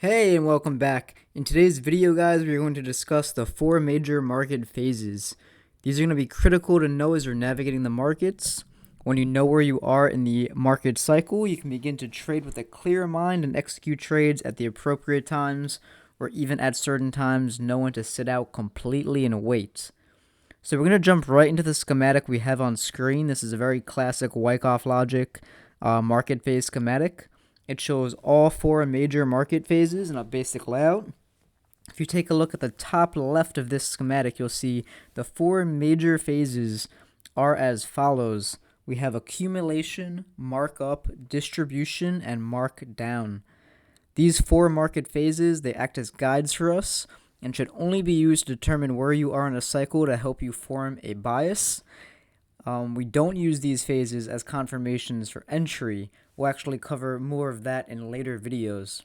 Hey, and welcome back. In today's video, guys, we're going to discuss the four major market phases. These are going to be critical to know as you're navigating the markets. When you know where you are in the market cycle, you can begin to trade with a clear mind and execute trades at the appropriate times, or even at certain times, know when to sit out completely and wait. So we're going to jump right into the schematic we have on screen. This is a very classic Wyckoff logic market phase schematic. It shows all four major market phases in a basic layout. If you take a look at the top left of this schematic, you'll see the four major phases are as follows. We have accumulation, markup, distribution, and markdown. These four market phases, they act as guides for us and should only be used to determine where you are in a cycle to help you form a bias. We don't use these phases as confirmations for entry. We'll actually cover more of that in later videos.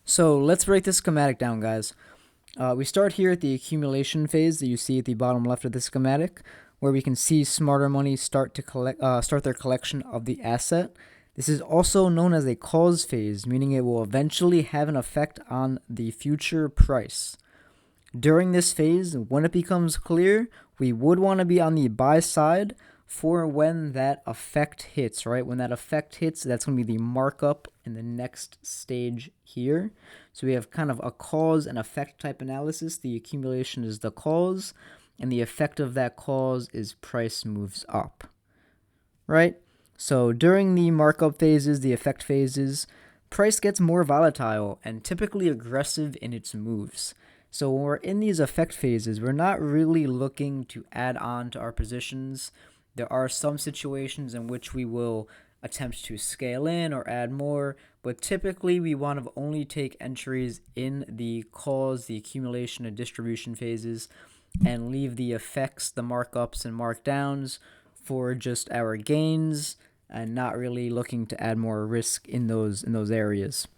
So let's break this schematic down, guys. We start here at the accumulation phase that you see at the bottom left of the schematic, where we can see smarter money start their collection of the asset. This is also known as a cause phase, meaning it will eventually have an effect on the future price. During this phase, when it becomes clear, we would want to be on the buy side for when that effect hits, right? When that effect hits, that's going to be the markup in the next stage here. So we have kind of a cause and effect type analysis. The accumulation is the cause, and the effect of that cause is price moves up, right? So during the markup phases, the effect phases, price gets more volatile and typically aggressive in its moves. So when we're in these effect phases, we're not really looking to add on to our positions. There are some situations in which we will attempt to scale in or add more, but typically we want to only take entries in the cause, the accumulation, and distribution phases, and leave the effects, the markups and markdowns for just our gains, and not really looking to add more risk in those areas.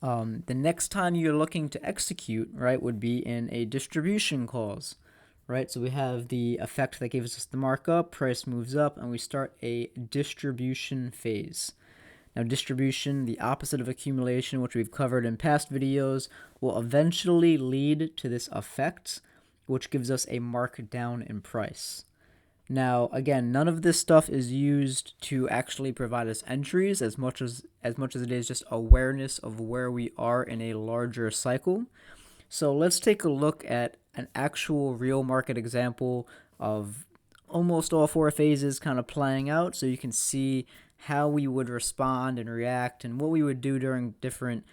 The next time you're looking to execute, right, would be in a distribution cause, right? So we have the effect that gives us the markup, price moves up, and we start a distribution phase. Now, distribution, the opposite of accumulation, which we've covered in past videos, will eventually lead to this effect, which gives us a markdown in price. Now, again, none of this stuff is used to actually provide us entries as much as it is just awareness of where we are in a larger cycle. So let's take a look at an actual real market example of almost all four phases kind of playing out, so you can see how we would respond and react and what we would do during different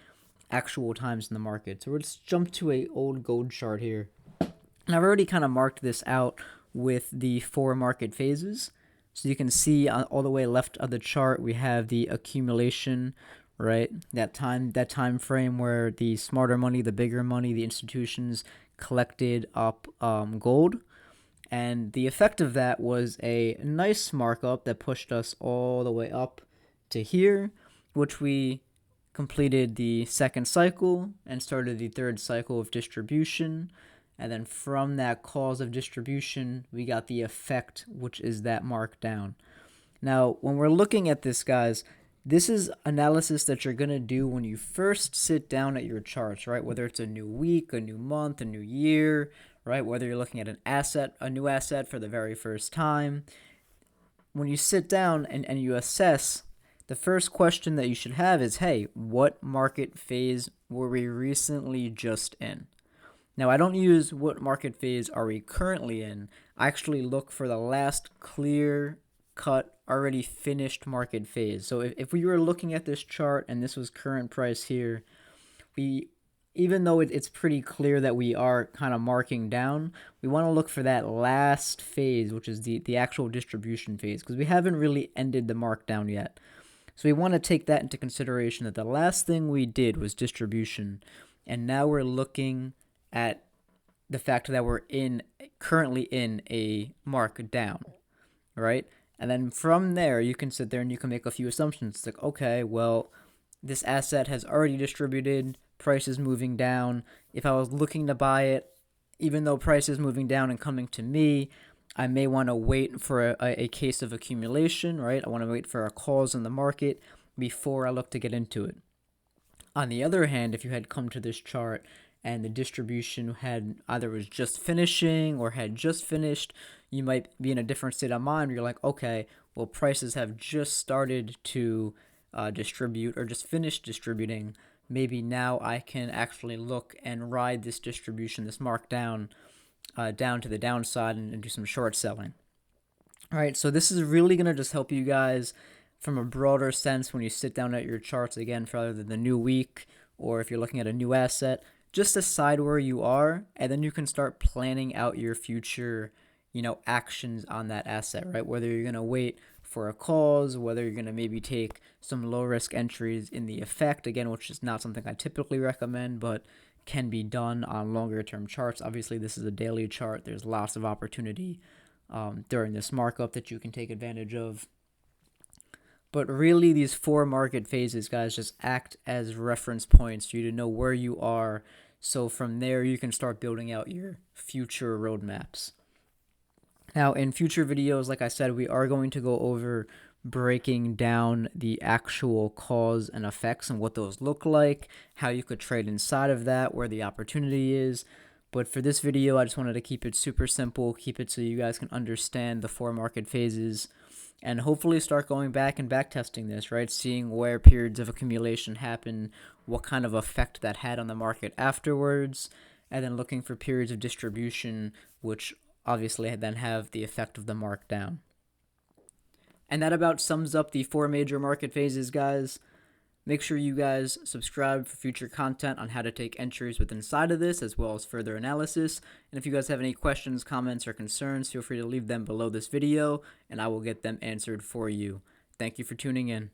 actual times in the market. So let's jump to an old gold chart here. And I've already kind of marked this out with the four market phases. So you can see all the way left of the chart, we have the accumulation, right? That time frame where the smarter money, the bigger money, the institutions collected up gold. And the effect of that was a nice markup that pushed us all the way up to here, which we completed the second cycle and started the third cycle of distribution. And then from that cause of distribution, we got the effect, which is that markdown. Now, when we're looking at this, guys, this is analysis that you're going to do when you first sit down at your charts, right? Whether it's a new week, a new month, a new year, right? Whether you're looking at a new asset for the very first time. When you sit down and you assess, the first question that you should have is, hey, what market phase were we recently just in? Now, I don't use what market phase are we currently in. I actually look for the last clear-cut, already finished market phase. So if we were looking at this chart and this was current price here, even though it's pretty clear that we are kind of marking down, we want to look for that last phase, which is the actual distribution phase, because we haven't really ended the markdown yet. So we want to take that into consideration, that the last thing we did was distribution, and now we're looking at the fact that we're currently in a markdown, right? And then from there, you can sit there and you can make a few assumptions. It's like, okay, well, this asset has already distributed, price is moving down. If I was looking to buy it, even though price is moving down and coming to me, I may want to wait for a case of accumulation, right? I want to wait for a cause in the market before I look to get into it. On the other hand, if you had come to this chart and the distribution had either was just finishing or had just finished, you might be in a different state of mind where you're like, okay, well, prices have just started to distribute or just finished distributing. Maybe now I can actually look and ride this distribution, this markdown, down to the downside and do some short selling. All right, so this is really going to just help you guys from a broader sense when you sit down at your charts again for either the new week or if you're looking at a new asset. Just decide where you are, and then you can start planning out your future, actions on that asset, right? Whether you're going to wait for a cause, whether you're going to maybe take some low risk entries in the effect, again, which is not something I typically recommend, but can be done on longer term charts. Obviously, this is a daily chart. There's lots of opportunity during this markup that you can take advantage of. But really, these 4 market phases, guys, just act as reference points for you to know where you are. So from there, you can start building out your future roadmaps. Now, in future videos, like I said, we are going to go over breaking down the actual cause and effects and what those look like, how you could trade inside of that, where the opportunity is. But for this video, I just wanted to keep it super simple, keep it so you guys can understand the 4 market phases, and hopefully start going back and back testing this, right? Seeing where periods of accumulation happen, what kind of effect that had on the market afterwards, and then looking for periods of distribution, which obviously then have the effect of the markdown. And that about sums up the 4 major market phases, guys. Make sure you guys subscribe for future content on how to take entries with inside of this, as well as further analysis. And if you guys have any questions, comments, or concerns, feel free to leave them below this video, and I will get them answered for you. Thank you for tuning in.